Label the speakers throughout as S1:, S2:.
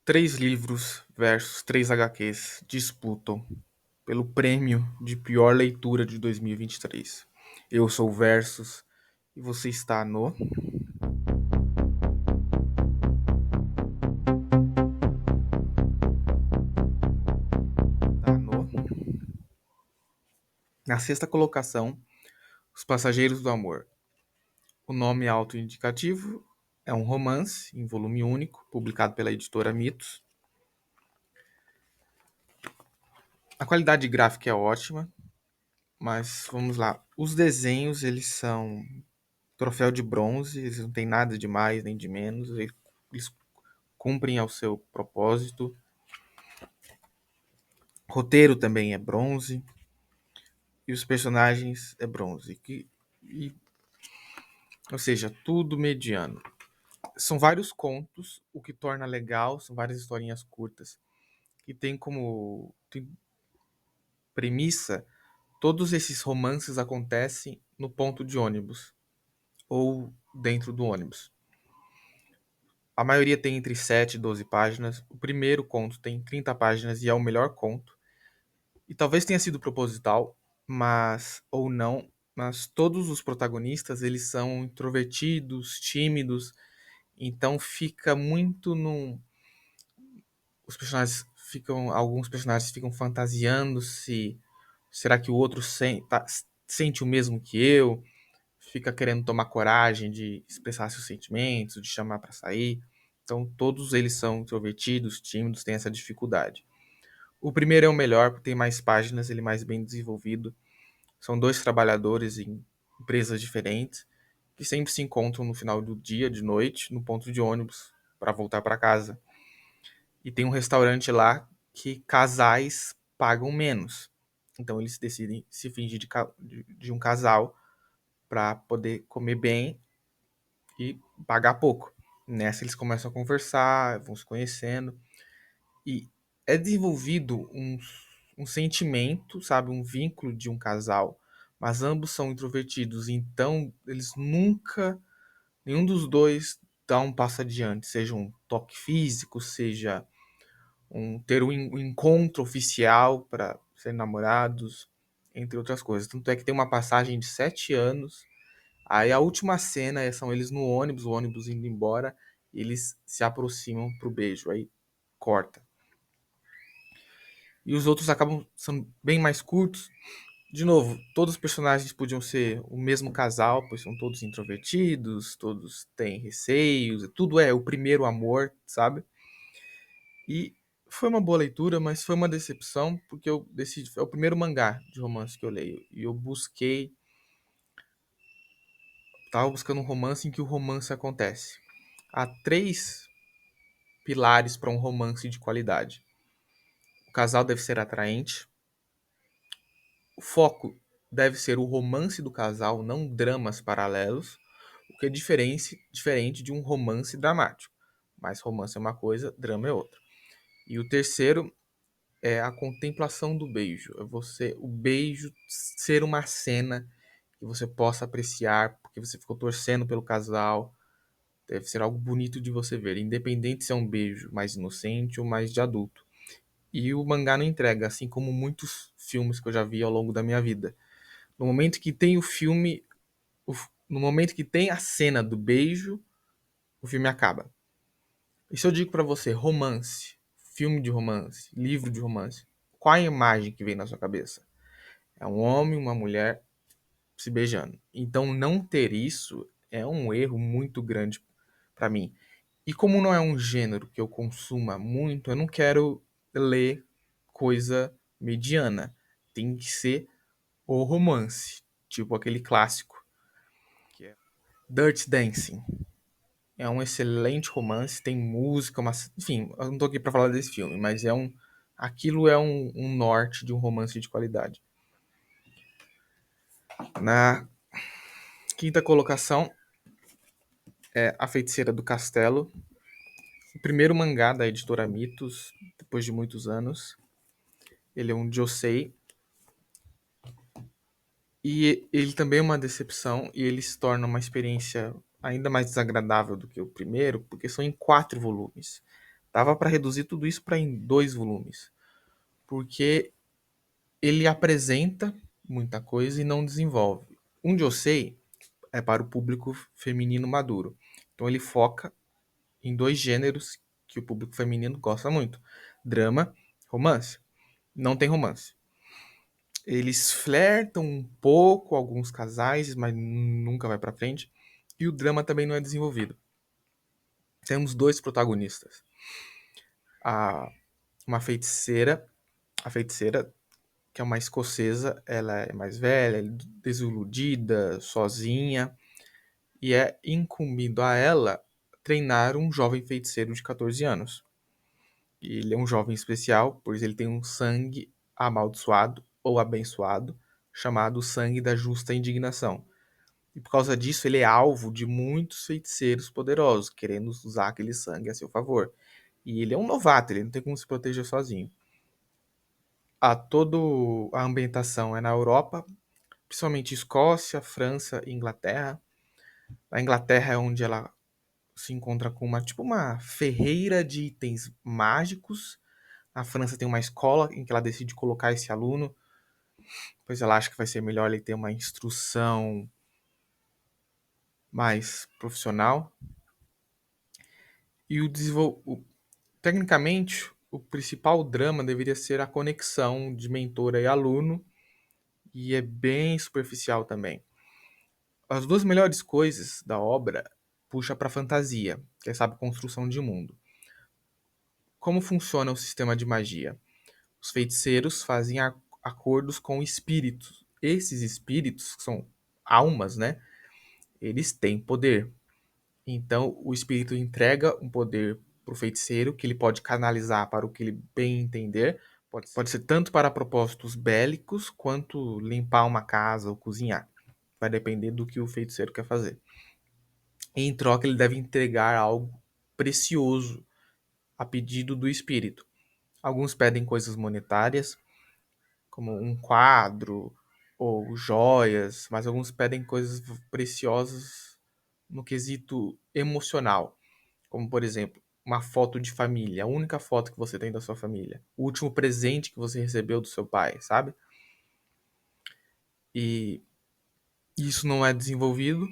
S1: Três livros versus três HQs disputam pelo prêmio de pior leitura de 2023. Eu sou o Versus e você está no. Tá no. Na sexta colocação, Os Passageiros do Amor. O nome autoindicativo é um romance em volume único, publicado pela editora Mitos. A qualidade gráfica é ótima, mas vamos lá. Os desenhos, eles são troféu de bronze, eles não tem nada de mais nem de menos, eles cumprem ao seu propósito. O roteiro também é bronze e os personagens é bronze, ou seja, tudo mediano. São vários contos, o que torna legal, são várias historinhas curtas e tem premissa. Todos esses romances acontecem no ponto de ônibus ou dentro do ônibus. A maioria tem entre 7 e 12 páginas. O primeiro conto tem 30 páginas e é o melhor conto. E talvez tenha sido proposital, mas ou não, mas todos os protagonistas, eles são introvertidos, tímidos, então fica muito num os personagens ficam alguns personagens ficam fantasiando se será que o outro sente o mesmo que eu? Fica querendo tomar coragem de expressar seus sentimentos, de chamar para sair. Então todos eles são introvertidos, tímidos, têm essa dificuldade. O primeiro é o melhor, porque tem mais páginas, ele é mais bem desenvolvido. São dois trabalhadores em empresas diferentes que sempre se encontram no final do dia, de noite, no ponto de ônibus para voltar para casa. E tem um restaurante lá que casais pagam menos. Então eles decidem se fingir de um casal para poder comer bem e pagar pouco. Nessa eles começam a conversar, vão se conhecendo e é desenvolvido um sentimento, sabe, um vínculo de um casal, mas ambos são introvertidos, então eles nunca, nenhum dos dois dá um passo adiante, seja um toque físico, seja ter um encontro oficial para serem namorados, entre outras coisas. Tanto é que tem uma passagem de 7 anos. Aí a última cena são eles no ônibus, o ônibus indo embora, e eles se aproximam pro beijo. Aí corta. E os outros acabam sendo bem mais curtos. De novo, todos os personagens podiam ser o mesmo casal, pois são todos introvertidos, todos têm receios, tudo é o primeiro amor, sabe? E foi uma boa leitura, mas foi uma decepção, porque eu decidi, é o primeiro mangá de romance que eu leio, e eu tava buscando um romance em que o romance acontece. Há três pilares para um romance de qualidade. O casal deve ser atraente, o foco deve ser o romance do casal, não dramas paralelos, o que é diferente de um romance dramático. Mas romance é uma coisa, drama é outra. E o terceiro é a contemplação do beijo. É o beijo ser uma cena que você possa apreciar, porque você ficou torcendo pelo casal. Deve ser algo bonito de você ver, independente se é um beijo mais inocente ou mais de adulto. E o mangá não entrega, assim como muitos filmes que eu já vi ao longo da minha vida. No momento que tem o filme, no momento que tem a cena do beijo, o filme acaba. E se eu digo pra você romance, filme de romance, livro de romance, qual a imagem que vem na sua cabeça? É um homem e uma mulher se beijando. Então não ter isso é um erro muito grande pra mim. E como não é um gênero que eu consuma muito, eu não quero ler coisa mediana. Tem que ser o romance, tipo aquele clássico, que é Dirty Dancing. É um excelente romance, tem música, enfim, eu não tô aqui pra falar desse filme, mas aquilo é um norte de um romance de qualidade. Na quinta colocação é A Feiticeira do Castelo, o primeiro mangá da editora Mitos, depois de muitos anos. Ele é um josei. E ele também é uma decepção e ele se torna uma experiência ainda mais desagradável do que o primeiro, porque são em 4 volumes. Dava para reduzir tudo isso para em 2 volumes, porque ele apresenta muita coisa e não desenvolve. Um Josei é para o público feminino maduro. Então ele foca em 2 gêneros que o público feminino gosta muito: drama, romance. Não tem romance. Eles flertam um pouco alguns casais, mas nunca vai pra frente. E o drama também não é desenvolvido. Temos 2 protagonistas. A, uma feiticeira, a feiticeira, que é uma escocesa, ela é mais velha, desiludida, sozinha, e é incumbido a ela treinar um jovem feiticeiro de 14 anos. E ele é um jovem especial, pois ele tem um sangue amaldiçoado ou abençoado, chamado sangue da justa indignação. E por causa disso, ele é alvo de muitos feiticeiros poderosos, querendo usar aquele sangue a seu favor. E ele é um novato, ele não tem como se proteger sozinho. Todo a ambientação é na Europa, principalmente Escócia, França e Inglaterra. A Inglaterra é onde ela se encontra com uma ferreira de itens mágicos. A França tem uma escola em que ela decide colocar esse aluno, pois ela acha que vai ser melhor ele ter uma instrução mais profissional. E tecnicamente, o principal drama deveria ser a conexão de mentora e aluno, e é bem superficial também. As 2 melhores coisas da obra puxa para a fantasia, que é, sabe, construção de mundo. Como funciona o sistema de magia? Os feiticeiros fazem acordos com espíritos. Esses espíritos, que são almas, né? Eles têm poder. Então, o espírito entrega um poder para o feiticeiro, que ele pode canalizar para o que ele bem entender. Pode ser tanto para propósitos bélicos, quanto limpar uma casa ou cozinhar. Vai depender do que o feiticeiro quer fazer. Em troca, ele deve entregar algo precioso a pedido do espírito. Alguns pedem coisas monetárias, como um quadro ou joias, mas alguns pedem coisas preciosas no quesito emocional, como por exemplo, uma foto de família, a única foto que você tem da sua família, o último presente que você recebeu do seu pai, sabe? E isso não é desenvolvido.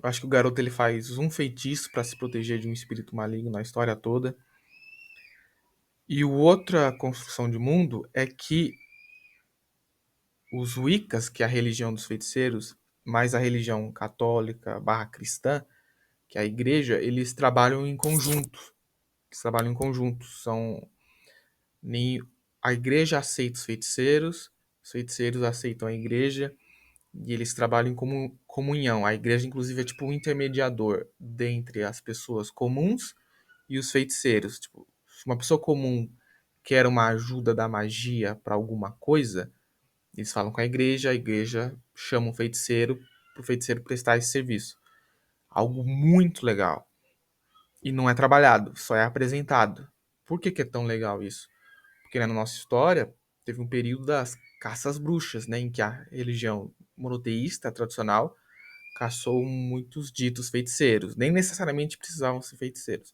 S1: Eu acho que o garoto ele faz um feitiço para se proteger de um espírito maligno na história toda. E outra construção de mundo é que os Wiccas, que é a religião dos feiticeiros, mais a religião católica barra cristã, que é a igreja, eles trabalham em conjunto. Eles trabalham em conjunto. Nem a igreja aceita os feiticeiros aceitam a igreja, e eles trabalham em comunhão. A igreja, inclusive, é tipo um intermediador dentre as pessoas comuns e os feiticeiros. Tipo, se uma pessoa comum quer uma ajuda da magia para alguma coisa, eles falam com a igreja chama um feiticeiro para o feiticeiro prestar esse serviço. Algo muito legal. E não é trabalhado, só é apresentado. Por que é tão legal isso? Porque na nossa história teve um período das caças bruxas, né, em que a religião monoteísta tradicional caçou muitos ditos feiticeiros. Nem necessariamente precisavam ser feiticeiros,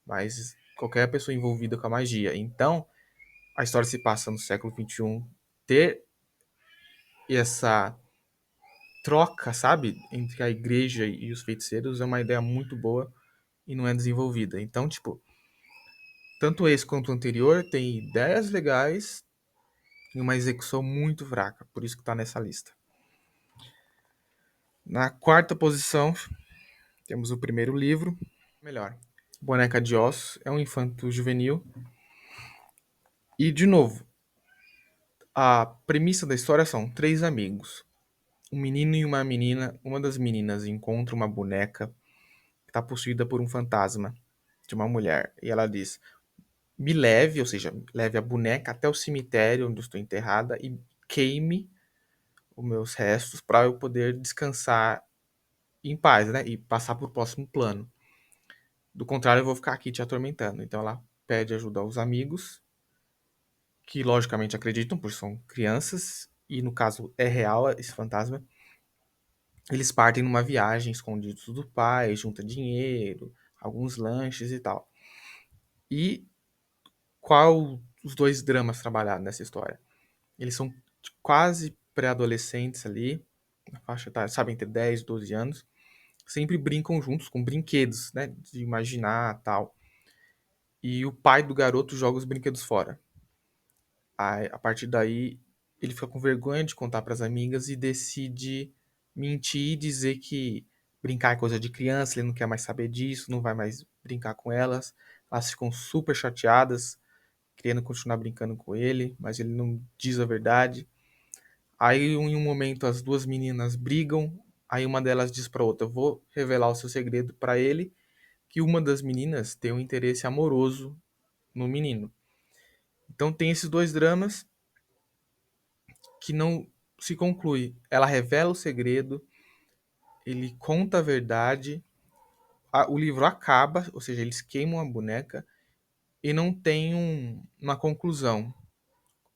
S1: mas qualquer pessoa envolvida com a magia. Então, a história se passa no século XXI. Ter essa troca, sabe, entre a igreja e os feiticeiros é uma ideia muito boa e não é desenvolvida. Então, tipo, tanto esse quanto o anterior tem ideias legais e uma execução muito fraca, por isso que tá nessa lista. Na quarta posição, temos o primeiro livro, melhor, Boneca de Ossos, é um infanto juvenil. E, de novo, a premissa da história são 3 amigos. Um menino e uma menina. Uma das meninas encontra uma boneca que está possuída por um fantasma de uma mulher. E ela diz: me leve, ou seja, leve a boneca até o cemitério onde eu estou enterrada e queime os meus restos para eu poder descansar em paz, né? E passar para o próximo plano. Do contrário, eu vou ficar aqui te atormentando. Então ela pede ajuda aos amigos, que logicamente acreditam, porque são crianças, e no caso é real esse fantasma. Eles partem numa viagem escondidos do pai, junta dinheiro, alguns lanches e tal. E qual os dois dramas trabalhados nessa história? Eles são quase pré-adolescentes ali, na faixa etária, sabe, entre 10 e 12 anos, sempre brincam juntos com brinquedos, né, de imaginar tal. E o pai do garoto joga os brinquedos fora. Aí, a partir daí, ele fica com vergonha de contar para as amigas e decide mentir e dizer que brincar é coisa de criança, ele não quer mais saber disso, não vai mais brincar com elas. Elas ficam super chateadas, querendo continuar brincando com ele, mas ele não diz a verdade. Aí, em um momento, as duas meninas brigam. Aí, uma delas diz para outra: vou revelar o seu segredo para ele. Que uma das meninas tem um interesse amoroso no menino. Então, tem esses dois dramas que não se conclui. Ela revela o segredo, ele conta a verdade, o livro acaba, ou seja, eles queimam a boneca e não tem uma conclusão.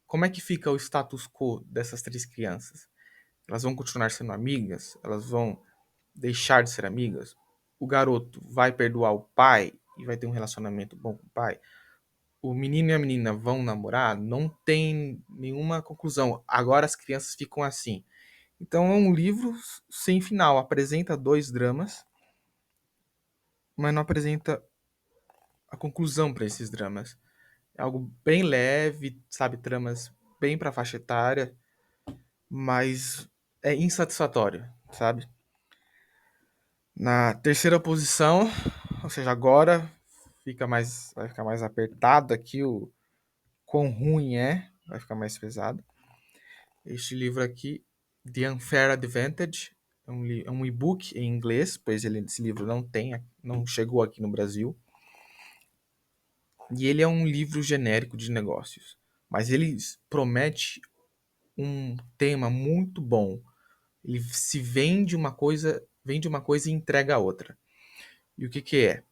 S1: Como é que fica o status quo dessas três crianças? Elas vão continuar sendo amigas? Elas vão deixar de ser amigas? O garoto vai perdoar o pai e vai ter um relacionamento bom com o pai? O menino e a menina vão namorar? Não tem nenhuma conclusão. Agora as crianças ficam assim. Então é um livro sem final. Apresenta dois dramas, mas não apresenta a conclusão para esses dramas. É algo bem leve, sabe? Tramas bem para faixa etária, mas é insatisfatório, sabe? Na terceira posição, ou seja, agora vai ficar mais apertado aqui o quão ruim é, vai ficar mais pesado. Este livro aqui, The Unfair Advantage, é um e-book em inglês, pois esse livro não chegou aqui no Brasil. E ele é um livro genérico de negócios, mas ele promete um tema muito bom. Ele se vende uma coisa e entrega a outra. E o que que é?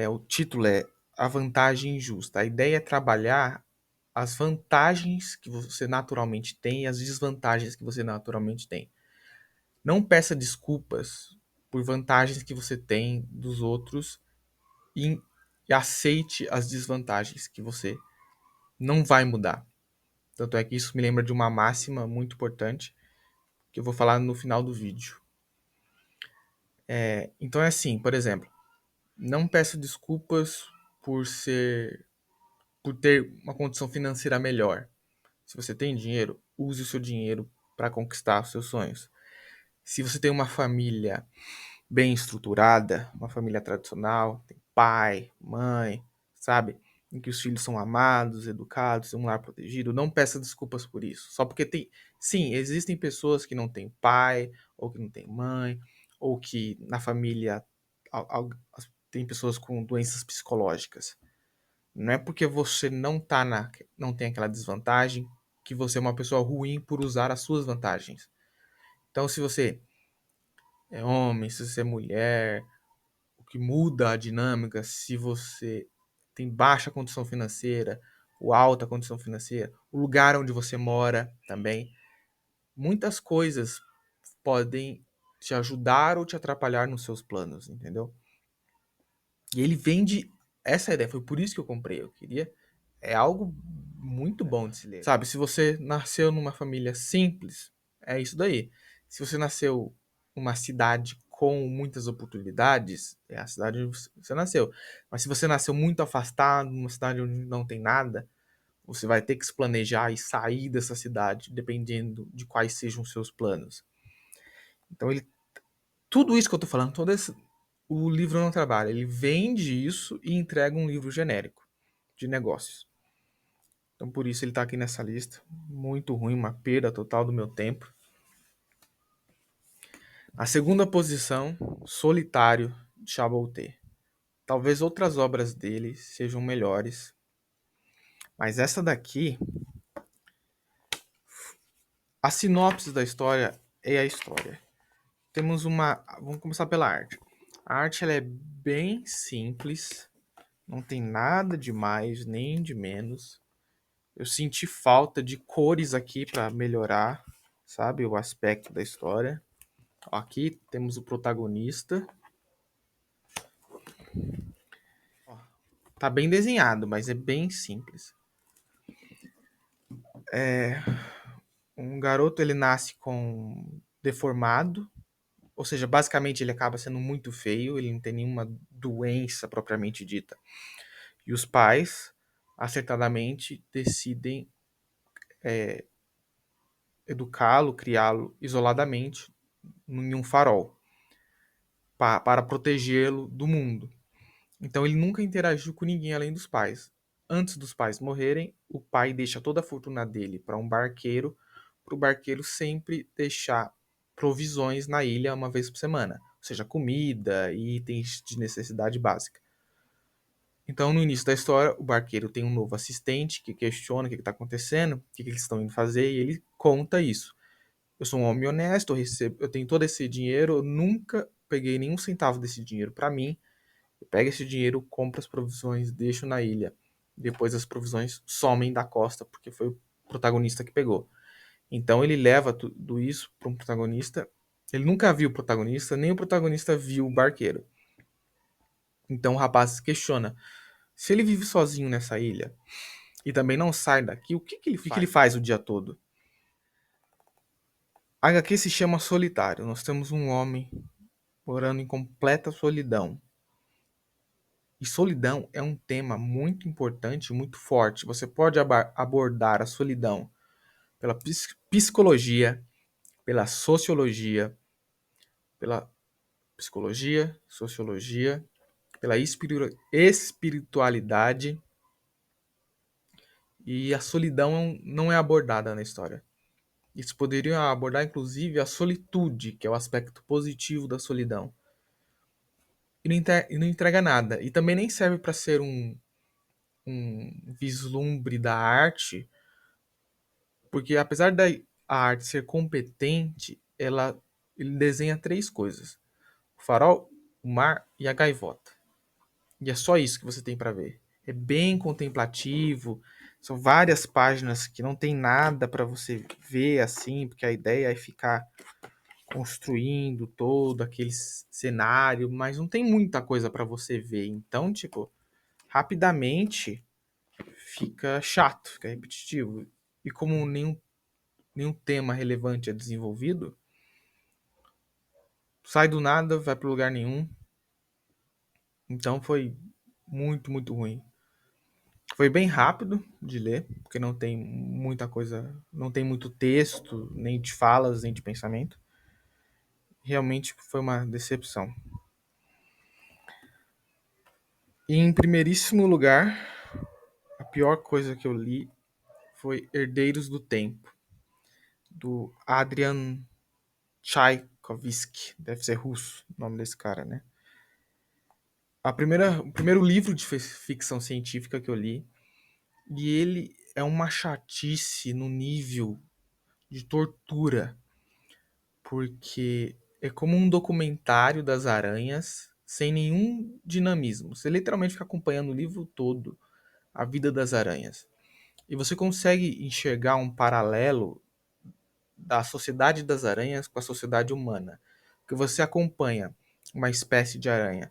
S1: O título é A Vantagem Injusta. A ideia é trabalhar as vantagens que você naturalmente tem e as desvantagens que você naturalmente tem. Não peça desculpas por vantagens que você tem dos outros e, e aceite as desvantagens que você não vai mudar. Tanto é que isso me lembra de uma máxima muito importante que eu vou falar no final do vídeo. Então é assim, por exemplo, não peça desculpas por ser por ter uma condição financeira melhor. Se você tem dinheiro, use o seu dinheiro para conquistar os seus sonhos. Se você tem uma família bem estruturada, uma família tradicional, tem pai, mãe, sabe? Em que os filhos são amados, educados, um lar protegido, não peça desculpas por isso. Só porque tem. Sim, existem pessoas que não têm pai, ou que não têm mãe, ou que na família tem pessoas com doenças psicológicas. Não é porque você não tem aquela desvantagem que você é uma pessoa ruim por usar as suas vantagens. Então, se você é homem, se você é mulher, o que muda a dinâmica se você tem baixa condição financeira ou alta condição financeira, o lugar onde você mora também. Muitas coisas podem te ajudar ou te atrapalhar nos seus planos, entendeu? E ele vende essa ideia, foi por isso que eu comprei. Eu queria. É algo muito bom de se ler. Sabe, se você nasceu numa família simples, é isso daí. Se você nasceu numa cidade com muitas oportunidades, é a cidade onde você nasceu. Mas se você nasceu muito afastado, numa cidade onde não tem nada, você vai ter que se planejar e sair dessa cidade, dependendo de quais sejam os seus planos. Então, tudo isso que eu tô falando, o livro não trabalha. Ele vende isso e entrega um livro genérico de negócios. Então por isso ele tá aqui nessa lista. Muito ruim, uma perda total do meu tempo. A segunda posição, Solitário, de Chabolte. Talvez outras obras dele sejam melhores, mas essa daqui, a sinopse da história é a história. Temos vamos começar pela arte. A arte ela é bem simples, não tem nada de mais nem de menos. Eu senti falta de cores aqui para melhorar, sabe, o aspecto da história. Aqui temos o protagonista. Tá Tá bem desenhado, mas é bem simples. Um garoto, ele nasce com deformado, ou seja, basicamente ele acaba sendo muito feio, ele não tem nenhuma doença propriamente dita. E os pais, acertadamente, decidem educá-lo, criá-lo isoladamente em um farol, para protegê-lo do mundo. Então ele nunca interagiu com ninguém além dos pais. Antes dos pais morrerem, o pai deixa toda a fortuna dele para um barqueiro, para o barqueiro sempre deixar provisões na ilha uma vez por semana, ou seja, comida e itens de necessidade básica. Então, no início da história, o barqueiro tem um novo assistente que questiona o que está acontecendo, o que eles estão indo fazer, e ele conta isso. Eu sou um homem honesto, eu tenho todo esse dinheiro, eu nunca peguei nenhum centavo desse dinheiro para mim. Eu pego esse dinheiro, compro as provisões, deixo na ilha. Depois as provisões somem da costa, porque foi o protagonista que pegou. Então ele leva tudo isso para um protagonista. Ele nunca viu o protagonista, nem o protagonista viu o barqueiro. Então o rapaz questiona: se ele vive sozinho nessa ilha e também não sai daqui, o que, que ele faz o dia todo? A HQ se chama Solitário. Nós temos um homem morando em completa solidão. E solidão é um tema muito importante, muito forte. Você pode abordar a solidão pela psicologia, pela sociologia, pela psicologia, sociologia, pela espiritualidade. E a solidão não é abordada na história. Isso poderia abordar, inclusive, a solitude, que é o aspecto positivo da solidão. E não entrega nada. E também nem serve para ser um vislumbre da arte, porque apesar da a arte ser competente, ele desenha três coisas: o farol, o mar e a gaivota. E é só isso que você tem para ver. É bem contemplativo, são várias páginas que não tem nada para você ver assim, porque a ideia é ficar construindo todo aquele cenário, mas não tem muita coisa para você ver. Então, tipo, rapidamente fica chato, fica repetitivo. E como nenhum tema relevante é desenvolvido, sai do nada, vai para lugar nenhum. Então foi muito, muito ruim. Foi bem rápido de ler, porque não tem muita coisa, não tem muito texto, nem de falas, nem de pensamento. Realmente foi uma decepção. E em primeiríssimo lugar, a pior coisa que eu li foi Herdeiros do Tempo, do Adrian Tchaikovsky. Deve ser russo o nome desse cara, né? O primeiro livro de ficção científica que eu li, e ele é uma chatice no nível de tortura, porque é como um documentário das aranhas sem nenhum dinamismo. Você literalmente fica acompanhando o livro todo a vida das aranhas. E você consegue enxergar um paralelo da sociedade das aranhas com a sociedade humana. Que você acompanha uma espécie de aranha,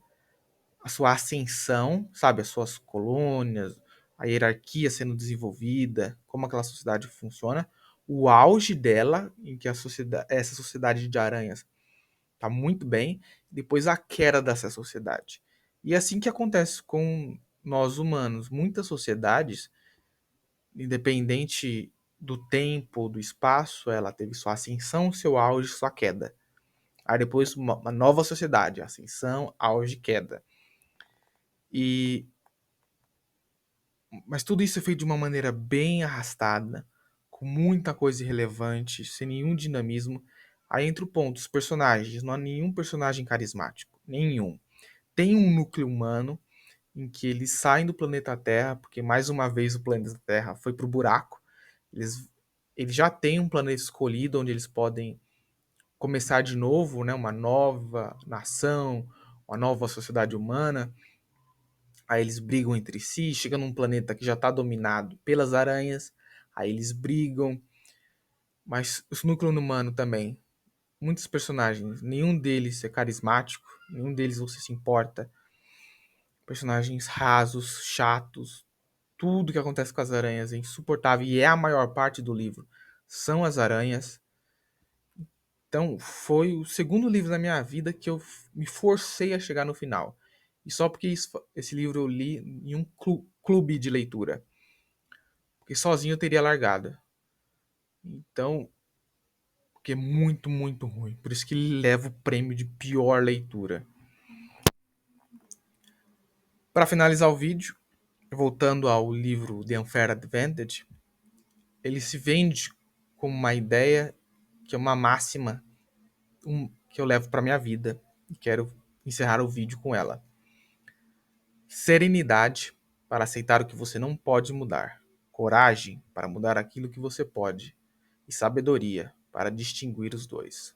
S1: a sua ascensão, sabe, as suas colônias, a hierarquia sendo desenvolvida, como aquela sociedade funciona, o auge dela, em que essa sociedade de aranhas está muito bem, depois a queda dessa sociedade. E é assim que acontece com nós humanos. Muitas sociedades, independente do tempo ou do espaço, ela teve sua ascensão, seu auge, sua queda. Aí depois uma nova sociedade, ascensão, auge, queda. Mas tudo isso é feito de uma maneira bem arrastada, com muita coisa irrelevante, sem nenhum dinamismo. Aí entra o ponto, os personagens, não há nenhum personagem carismático, nenhum. Tem um núcleo humano em que eles saem do planeta Terra, porque mais uma vez o planeta Terra foi pro buraco. Eles já têm um planeta escolhido onde eles podem começar de novo, né, uma nova nação, uma nova sociedade humana. Aí eles brigam entre si, chega num planeta que já está dominado pelas aranhas, aí eles brigam, mas o núcleo humano também, muitos personagens, nenhum deles é carismático, nenhum deles você se importa. Personagens rasos, chatos, tudo que acontece com as aranhas é insuportável e é a maior parte do livro. São as aranhas. Então, foi o segundo livro da minha vida que eu me forcei a chegar no final. E só porque esse livro eu li em um clube de leitura. Porque sozinho eu teria largado. Então, porque é muito, muito ruim. Por isso que ele leva o prêmio de pior leitura. Para finalizar o vídeo, voltando ao livro The Unfair Advantage, ele se vende como uma ideia que é uma máxima que eu levo para minha vida e quero encerrar o vídeo com ela. Serenidade para aceitar o que você não pode mudar, coragem para mudar aquilo que você pode e sabedoria para distinguir os dois.